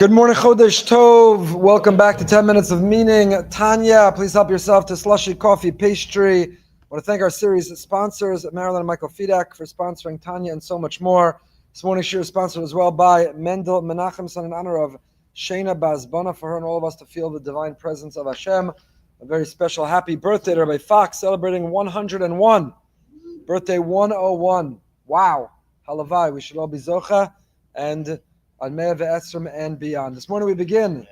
Good morning, Chodesh Tov. Welcome back to 10 Minutes of Meaning. Tanya, please help yourself to slushy, coffee, pastry. I want to thank our series sponsors, Marilyn and Michael Fidak, for sponsoring Tanya and so much more. This morning's shir is sponsored as well by Mendel Menachemson in honor of Shana Bazbana, for her and all of us to feel the divine presence of Hashem. A very special happy birthday to Rabbi Fox, celebrating 101. Birthday 101. Wow. Halavai. We should all be Zocha and on Me'ah Ve'esrim and beyond. This morning we begin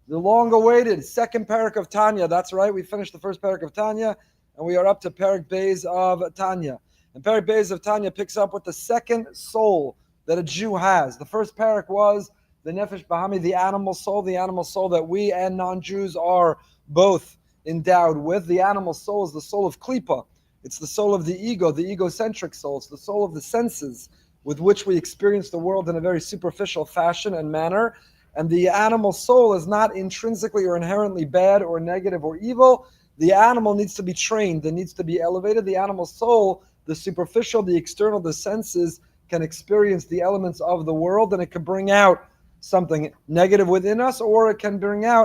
the long-awaited second parak of Tanya. That's right, we finished the first parak of Tanya, and we are up to parak Beis of Tanya. And parak Beis of Tanya picks up with the second soul that a Jew has. The first parak was the Nefesh Bahami, the animal soul that we and non-Jews are both endowed with. The animal soul is the soul of Klipa. It's the soul of the ego, the egocentric soul. It's the soul of the senses, with which we experience the world in a very superficial fashion and manner. And the animal soul is not intrinsically or inherently bad or negative or evil. The animal needs to be trained, it needs to be elevated. The animal soul, the superficial, the external, the senses, can experience the elements of the world, and it can bring out something negative within us, or it can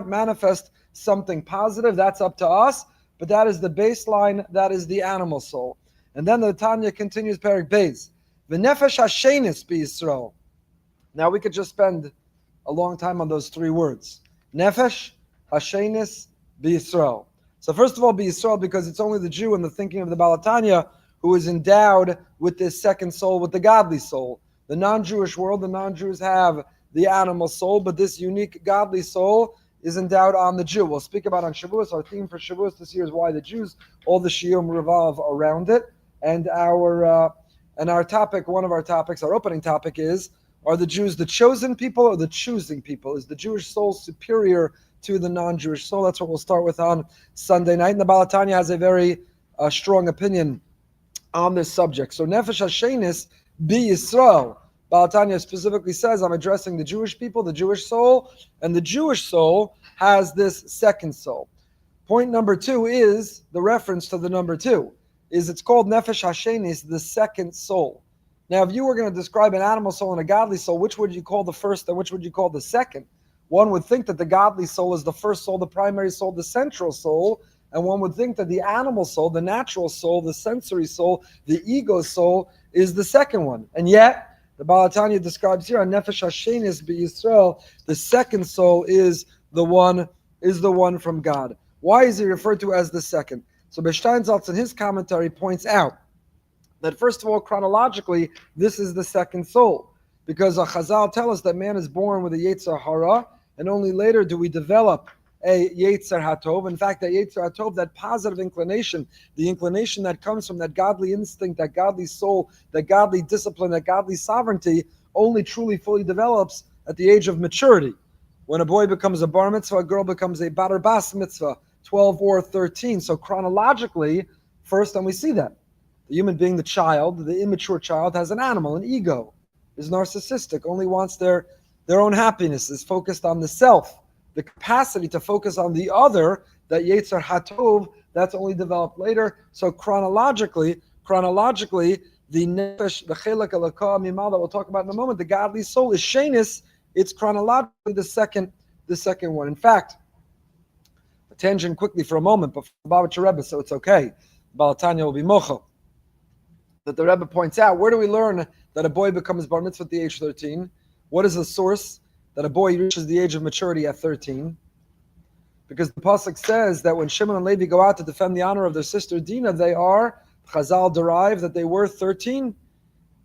manifest something positive. That's up to us, but that is the baseline, that is the animal soul. And then the Tanya continues, Perek Beis. V'nefesh hashenis b'Yisrael. Now we could just spend a long time on those three words. Nefesh hashenis b'Yisrael. So first of all, b'Yisrael, because it's only the Jew in the thinking of the Baal Tanya who is endowed with this second soul, with the godly soul. The non-Jewish world, the non-Jews have the animal soul, but this unique godly soul is endowed on the Jew. We'll speak about on Shavuos. Our theme for Shavuos this year is why the Jews. All the Shiurim revolve around it, and our topic, one of our topics, our opening topic is, are the Jews the chosen people or the choosing people? Is the Jewish soul superior to the non-Jewish soul? That's what we'll start with on Sunday night. And the Baal Tanya has a very strong opinion on this subject. So Nefesh Hashenis b'Yisrael. Baal Tanya specifically says, I'm addressing the Jewish people, the Jewish soul, and the Jewish soul has this second soul. Point number two is the reference to the number two. It's called Nefesh Hashenis, the second soul. Now, if you were going to describe an animal soul and a godly soul, which would you call the first and which would you call the second? One would think that the godly soul is the first soul, the primary soul, the central soul, and one would think that the animal soul, the natural soul, the sensory soul, the ego soul is the second one. And yet, the Baal Tanya describes here, Nefesh Hashenis b'Yisrael, the second soul is the one from God. Why is he referred to as the second? So Besteinsaltz in his commentary points out that first of all, chronologically, this is the second soul. Because Chazal tell us that man is born with a Yetzer Hara, and only later do we develop a Yetzer HaTov. In fact, that Yetzer HaTov, that positive inclination, the inclination that comes from that godly instinct, that godly soul, that godly discipline, that godly sovereignty, only truly fully develops at the age of maturity. When a boy becomes a bar mitzvah, a girl becomes a bar bas mitzvah, 12 or 13. So chronologically, first, and we see that. The human being, the child, the immature child, has an animal, an ego, is narcissistic, only wants their own happiness, is focused on the self. The capacity to focus on the other, that Yetzer HaTov, that's only developed later. So chronologically, the nefesh, the chelak elokah mimal that we'll talk about in a moment, the godly soul is shenis. It's chronologically the second one. In fact, a tangent quickly for a moment, but for the Babich Rebbe, so it's okay. Baal Tanya will be mocha. That the Rebbe points out, where do we learn that a boy becomes bar mitzvah at the age 13? What is the source that a boy reaches the age of maturity at 13? Because the pasuk says that when Shimon and Levi go out to defend the honor of their sister Dinah, they are, Chazal derive that they were 13.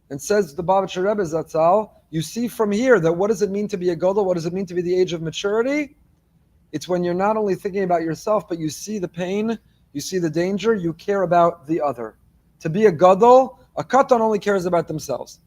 And says the Babich Rebbe Zatzal, you see from here that what does it mean to be a gadol? What does it mean to be the age of maturity? It's when you're not only thinking about yourself, but you see the pain, you see the danger, you care about the other. To be a gadol, a katan only cares about themselves.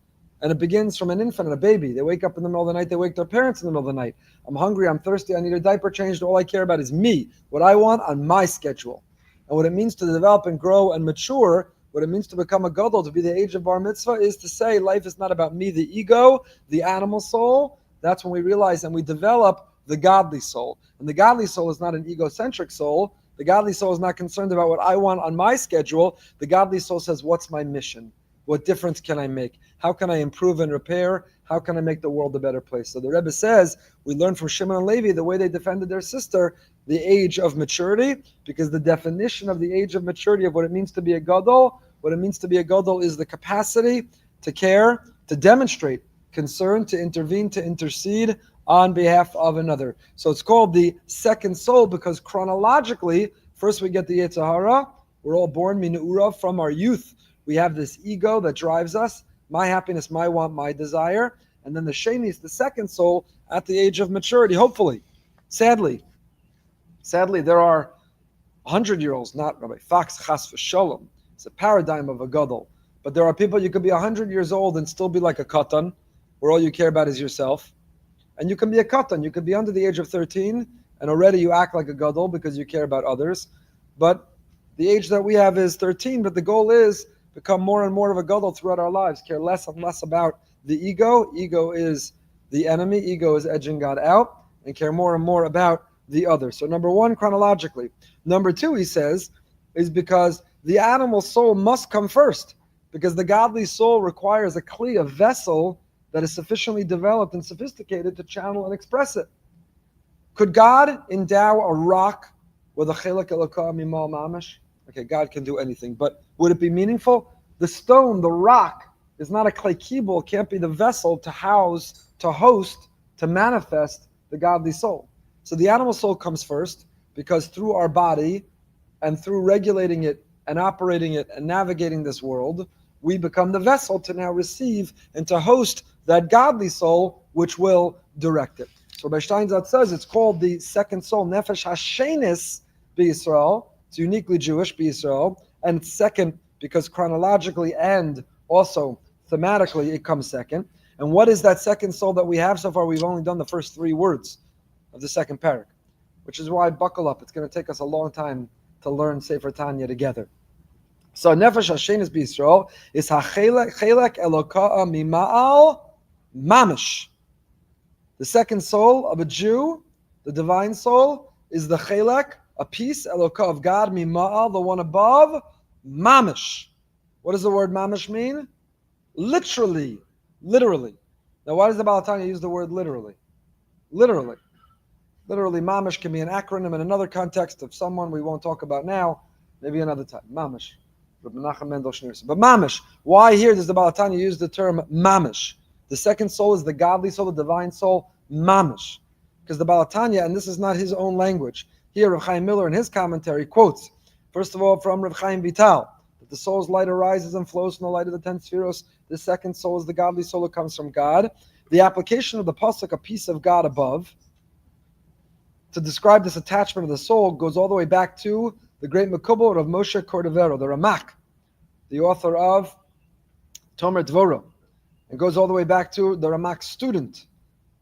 And it begins from an infant, a baby. They wake up in the middle of the night, they wake their parents in the middle of the night. I'm hungry, I'm thirsty, I need a diaper changed. All I care about is me, what I want on my schedule. And what it means to develop and grow and mature, what it means to become a gadol, to be the age of bar mitzvah, is to say life is not about me, the ego, the animal soul. That's when we realize and we develop the godly soul. And the godly soul is not an egocentric soul. The godly soul is not concerned about what I want on my schedule. The godly soul says, what's my mission? What difference can I make? How can I improve and repair How can I make the world a better place? So the Rebbe says, we learn from Shimon and Levi the way they defended their sister, the age of maturity, because the definition of the age of maturity of what it means to be a gadol, what it means to be a gadol is the capacity to care, to demonstrate concern, to intervene, to intercede on behalf of another. So it's called the second soul because chronologically, first we get the Yetzer Hara. We're all born minura from our youth. We have this ego that drives us, my happiness, my want, my desire. And then the Sheni is the second soul at the age of maturity, hopefully. Sadly, there are 100-year-olds, not Rabbi Fox, chas v'sholom. It's a paradigm of a gadol. But there are people, you could be 100 years old and still be like a katan, where all you care about is yourself. And you can be a katan. You could be under the age of 13, and already you act like a gadol because you care about others. But the age that we have is 13, but the goal is become more and more of a gadol throughout our lives, care less and less about the ego. Ego is the enemy. Ego is edging God out, and care more and more about the other. So number one, chronologically. Number two, he says, is because the animal soul must come first, because the godly soul requires a kli, a vessel that is sufficiently developed and sophisticated to channel and express it. Could God endow a rock with a chelek elokah mimal mamash? Okay, God can do anything, but would it be meaningful? The stone, the rock, is not a clay kibble, it can't be the vessel to house, to host, to manifest the godly soul. So the animal soul comes first, because through our body and through regulating it and operating it and navigating this world, we become the vessel to now receive and to host that godly soul, which will direct it. So Rabbi Steinzat says it's called the second soul, Nefesh Hashenis B'Yisrael. It's uniquely Jewish, B'Yisrael. And it's second because chronologically and also thematically it comes second. And what is that second soul that we have so far? We've only done the first 3 words of the second parak, which is why buckle up. It's going to take us a long time to learn Sefer Tanya together. So Nefesh Hashenis B'Yisrael is HaChelek Elokah Mima'al Mamish. The second soul of a Jew, the divine soul, is the Chelek, a piece, Elokah of God, Mima'al, the one above, Mamish. What does the word Mamish mean? Literally. Now why does the Baal Tanya use the word literally? Literally, Mamish can be an acronym in another context of someone we won't talk about now, maybe another time. Mamish. But Mamish, why here does the Baal Tanya use the term Mamish? The second soul is the godly soul, the divine soul, Mamish. Because the Baal Tanya, and this is not his own language, here Rav Chaim Miller in his commentary quotes, first of all from Rav Chaim Vital, that the soul's light arises and flows from the light of the 10 spheros. The second soul is the godly soul that comes from God. The application of the pasuk, a piece of God above, to describe this attachment of the soul goes all the way back to the great Mekubal of Moshe Cordovero, the Ramak, the author of Tomer Dvoro, and goes all the way back to the Ramak's student,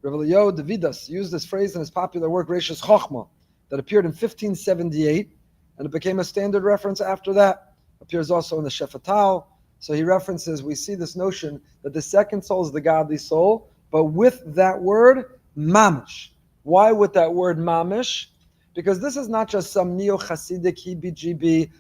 Rav Eliyahu Davidas, used this phrase in his popular work Reishis Chochmah, that appeared in 1578, and it became a standard reference after that. Appears also in the Shefatal. So he references, we see this notion that the second soul is the godly soul, but with that word, mamish. Why with that word mamish? Because this is not just some neo-Hasidic, heebie-jeebie,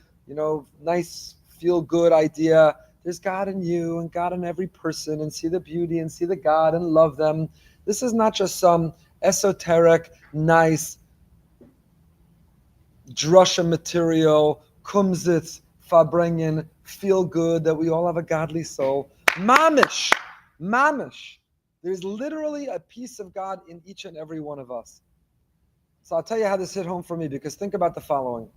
nice, feel-good idea. There's God in you and God in every person, and see the beauty and see the God and love them. This is not just some esoteric, nice, drusha material, kumzitz, farbrengen, feel good that we all have a godly soul. Mamish. There's literally a piece of God in each and every one of us. So I'll tell you how this hit home for me, because think about the following.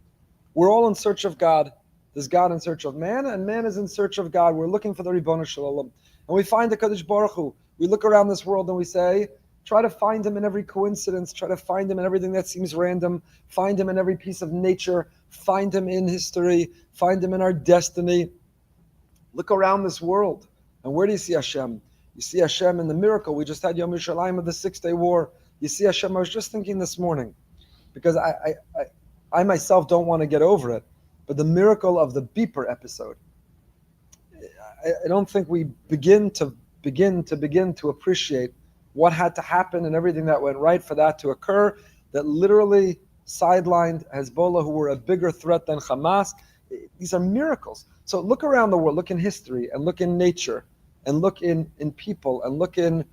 We're all in search of God. There's God in search of man, and man is in search of God. We're looking for the Ribono Shel Olam. And we find the Kadosh Baruch Hu. We look around this world and we say, try to find him in every coincidence, try to find him in everything that seems random, find him in every piece of nature, find him in history, find him in our destiny. Look around this world. And where do you see Hashem? You see Hashem in the miracle. We just had Yom Yerushalayim of the 6-day war. You see Hashem. I was just thinking this morning, because I myself don't want to get over it, but the miracle of the beeper episode, I don't think we begin to appreciate what had to happen and everything that went right for that to occur, that literally sidelined Hezbollah, who were a bigger threat than Hamas. These are miracles. So look around the world, look in history, and look in nature, and look in people and look in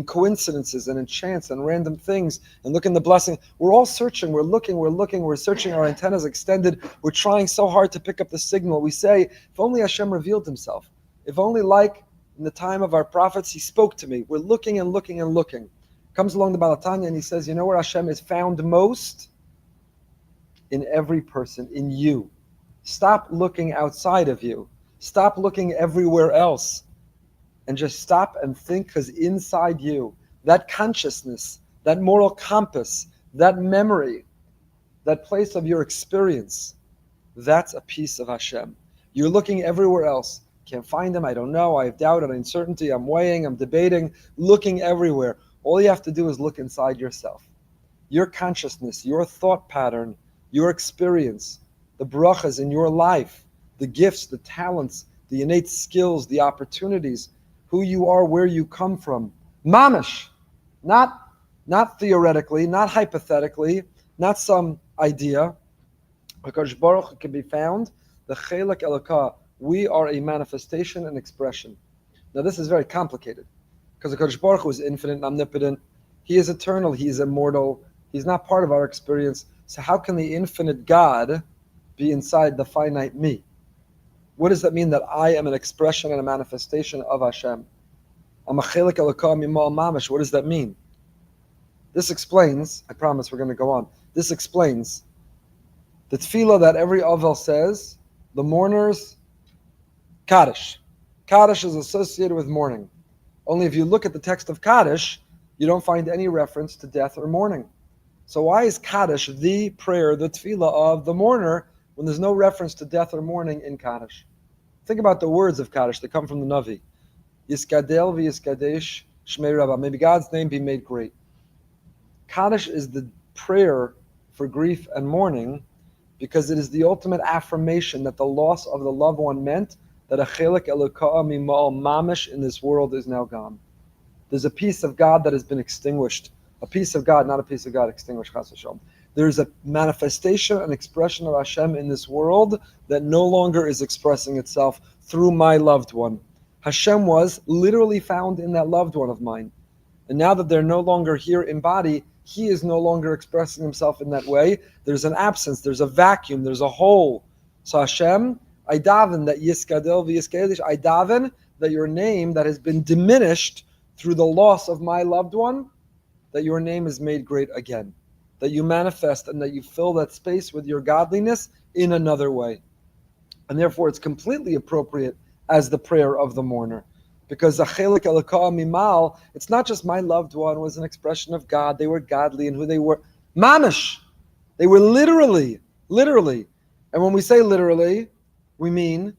coincidences and in chance and random things and look in the blessing. We're all searching, we're looking, we're searching, our antennas extended, we're trying so hard to pick up the signal. We say, if only Hashem revealed himself, if only like in the time of our prophets, he spoke to me. We're looking and looking and looking. Comes along the Baal Tanya and he says, you know where Hashem is found most? In every person, in you. Stop looking outside of you. Stop looking everywhere else. And just stop and think, because inside you, that consciousness, that moral compass, that memory, that place of your experience, that's a piece of Hashem. You're looking everywhere else. Can't find him, I don't know, I have doubt and uncertainty, I'm weighing, I'm debating, looking everywhere. All you have to do is look inside yourself. Your consciousness, your thought pattern, your experience, the brachas in your life, the gifts, the talents, the innate skills, the opportunities, who you are, where you come from. Mamish, not theoretically, not hypothetically, not some idea. HaKadosh Baruch Hu can be found, the Chelek Elokah. We are a manifestation and expression. Now this is very complicated, because HaKadosh Baruch Hu is infinite and omnipotent. He is eternal, he is immortal, he's not part of our experience. So how can the infinite God be inside the finite me? What does that mean that I am an expression and a manifestation of Hashem? I'm a Chelek Elokah Mimal Mamash. What does that mean? This explains, I promise we're going to go on, this explains the tefillah that every Avel says, the mourners, Kaddish. Kaddish is associated with mourning. Only if you look at the text of Kaddish, you don't find any reference to death or mourning. So why is Kaddish the prayer, the tefillah of the mourner, when there's no reference to death or mourning in Kaddish? Think about the words of Kaddish that come from the Navi. Yiskadel v'yiskadesh shmei Rabbah. May God's name be made great. Kaddish is the prayer for grief and mourning because it is the ultimate affirmation that the loss of the loved one meant that a Chelek Elokah Mimal Mamish in this world is now gone. There's a piece of God that has been extinguished. A piece of God, not a piece of God extinguished, Chas v'shalom. There's a manifestation and expression of Hashem in this world that no longer is expressing itself through my loved one. Hashem was literally found in that loved one of mine. And now that they're no longer here in body, he is no longer expressing himself in that way. There's an absence, there's a vacuum, there's a hole. So Hashem, I daven that Yiskadel v'Yiskadish, I daven that your name that has been diminished through the loss of my loved one, that your name is made great again. That you manifest and that you fill that space with your godliness in another way. And therefore it's completely appropriate as the prayer of the mourner. Because Chelek Elokah Mimal, it's not just my loved one was an expression of God, they were godly and who they were. Mamish! They were literally. And when we say literally, we mean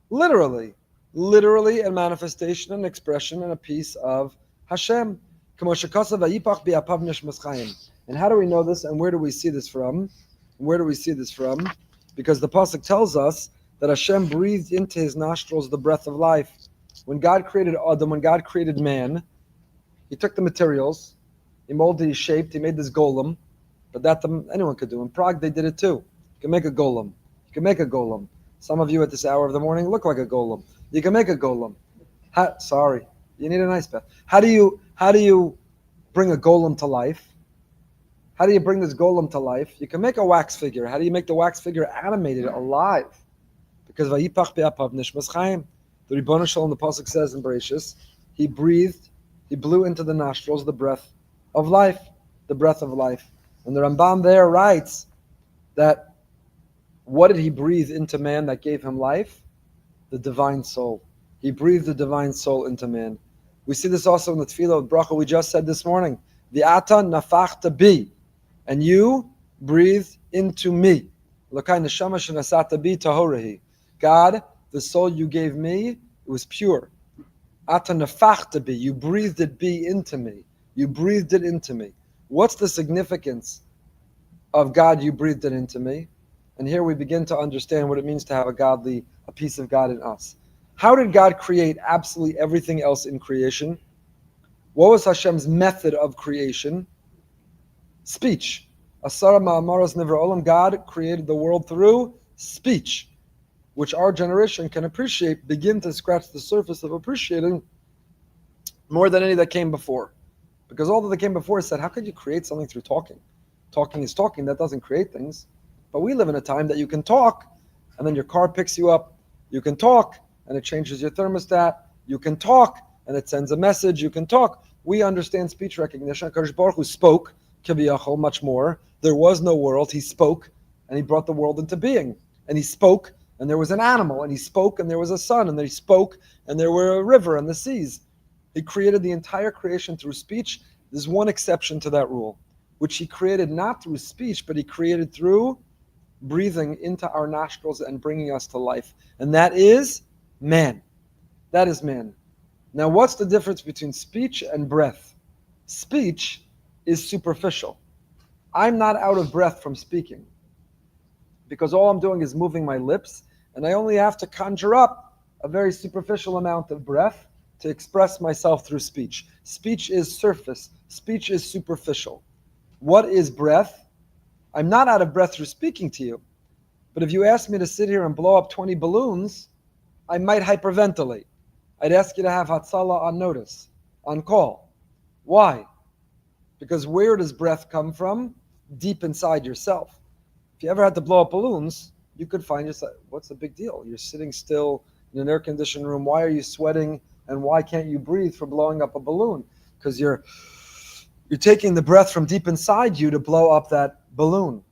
literally. Literally a manifestation, an expression, and a piece of Hashem. And how do we know this and where do we see this from? Because the pasuk tells us that Hashem breathed into his nostrils the breath of life. When God created Adam, when God created man, he took the materials, he molded, he shaped, he made this golem, but that anyone could do. In Prague, they did it too. You can make a golem. Some of you at this hour of the morning look like a golem. You can make a golem. Sorry, you need an ice bath. How do you bring a golem to life? How do you bring this golem to life? You can make a wax figure. How do you make the wax figure animated, alive? Because Vayipach be'apav nishmas chaim. The Ribono Shalom, the pasuk says in Bereshis, he breathed, he blew into the nostrils the breath of life. And the Rambam there writes that what did he breathe into man that gave him life? The divine soul. He breathed the divine soul into man. We see this also in the tefillah of bracha we just said this morning. The ata nafachta bi, and you breathed into me. Lokai neshama shenasata bi tahorahi. God, the soul you gave me, it was pure. Ata nafachta bi, you breathed it be into me. You breathed it into me. What's the significance of God, you breathed it into me? And here we begin to understand what it means to have a piece of God in us. How did God create absolutely everything else in creation? What was Hashem's method of creation? Speech. Asara ma'amaros nevra olam. God created the world through speech. which our generation can appreciate, begin to scratch the surface of appreciating more than any that came before. Because all that came before said, how could you create something through talking? Talking is talking, that doesn't create things. But we live in a time that you can talk, and then your car picks you up. You can talk, and it changes your thermostat. You can talk, and it sends a message. You can talk. We understand speech recognition. HaKadosh Baruch Hu spoke, Kiviyachol, much more. There was no world. He spoke, and he brought the world into being. And he spoke, and there was an animal. And he spoke, and there was a sun. And then he spoke, and there were a river and the seas. He created the entire creation through speech. There's one exception to that rule, which he created not through speech, but he created through breathing into our nostrils and bringing us to life. And that is man. That is man. Now, what's the difference between speech and breath? Speech is superficial. I'm not out of breath from speaking because all I'm doing is moving my lips, and I only have to conjure up a very superficial amount of breath to express myself through speech. Speech is surface. Speech is superficial. What is breath? I'm not out of breath through speaking to you, but if you ask me to sit here and blow up 20 balloons, I might hyperventilate. I'd ask you to have Hatzalah on notice, on call. Why? Because where does breath come from? Deep inside yourself. If you ever had to blow up balloons, you could find yourself, what's the big deal? You're sitting still in an air-conditioned room. Why are you sweating? And why can't you breathe for blowing up a balloon? Because you're taking the breath from deep inside you to blow up that balloon.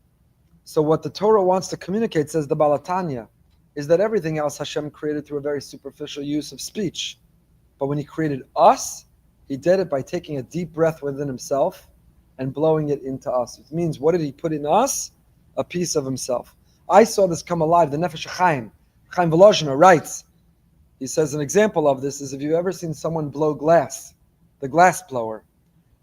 So what the Torah wants to communicate, says the Tanya, is that everything else Hashem created through a very superficial use of speech. But when he created us, he did it by taking a deep breath within himself and blowing it into us. It means, what did he put in us? A piece of himself. I saw this come alive. The Nefesh Chaim Volozhiner writes, he says an example of this is if you've ever seen someone blow glass, the glass blower.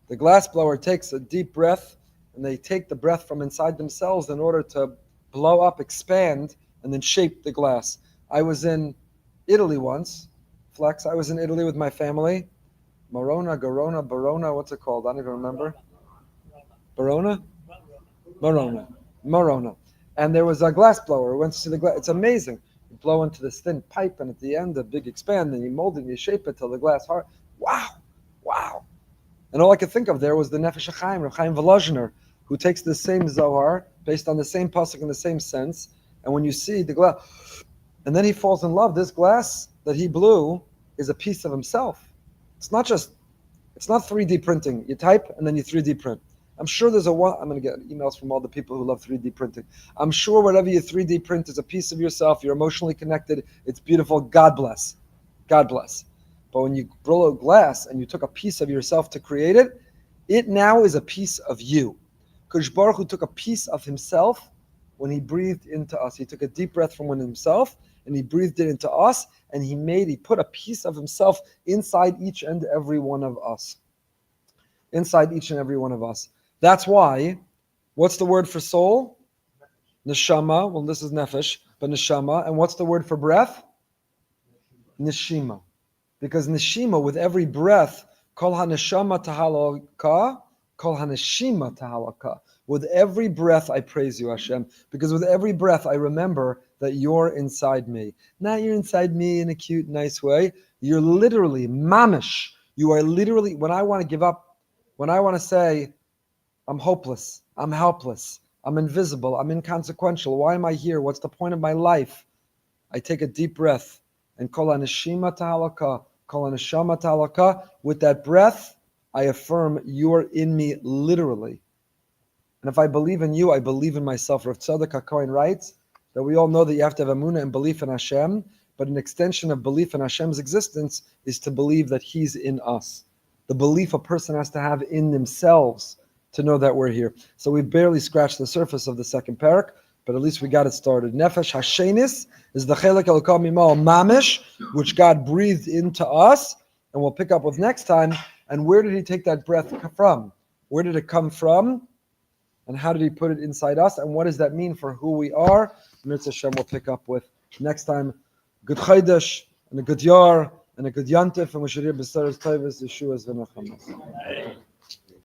The glass blower takes a deep breath, and they take the breath from inside themselves in order to blow up, expand, and then shape the glass. I was in Italy once. Flex, I was in Italy with my family. Barona, what's it called? I don't even remember. Barona? Morona. And there was a glass blower. We went to see the glass. It's amazing. You blow into this thin pipe, and at the end, a big expand, and you mold it, and you shape it till the glass hard. Wow. And all I could think of there was the Nefesh Chaim, Chaim Volozhiner, who takes the same Zohar, based on the same pasuk in the same sense, and when you see the glass, and then he falls in love, this glass that he blew is a piece of himself. It's not 3D printing. You type, and then you 3D print. I'm sure there's I'm going to get emails from all the people who love 3D printing. I'm sure whatever you 3D print is a piece of yourself. You're emotionally connected. It's beautiful. God bless. God bless. But when you blow glass and you took a piece of yourself to create it, it now is a piece of you. Kadosh Baruch Hu took a piece of himself when he breathed into us. He took a deep breath from within himself and he breathed it into us, and he put a piece of himself inside each and every one of us. Inside each and every one of us. That's why, what's the word for soul? Neshama. Well, this is nefesh, but neshama. And what's the word for breath? Neshima. Because neshima, with every breath, kol haneshama tahalaka, kol haneshima tahalaka. With every breath, I praise you, Hashem. Because with every breath, I remember that you're inside me. Not you're inside me in a cute, nice way. You're literally, mamish. You are literally, when I want to give up, when I want to say, I'm hopeless, I'm helpless, I'm invisible, I'm inconsequential, why am I here? What's the point of my life? I take a deep breath, and kol haneshima tahalaka, kol haneshama tahalaka. With that breath, I affirm you're in me literally. And if I believe in you, I believe in myself. Rav Tzadok HaKohen writes that we all know that you have to have emunah and belief in Hashem, but an extension of belief in Hashem's existence is to believe that He's in us. The belief a person has to have in themselves to know that we're here. So we've barely scratched the surface of the second parak, but at least we got it started. Nefesh Hashenis is the Chelek Elokah Mimah Mamish, which God breathed into us, and we'll pick up with next time. And where did He take that breath from? Where did it come from? And how did He put it inside us? And what does that mean for who we are? Mitzvah Hashem will pick up with next time. Good Chaydesh, and a good Yar, and a good Yantif, and we should hear B'Saras Tayvus, Yeshua's V'Nachamas.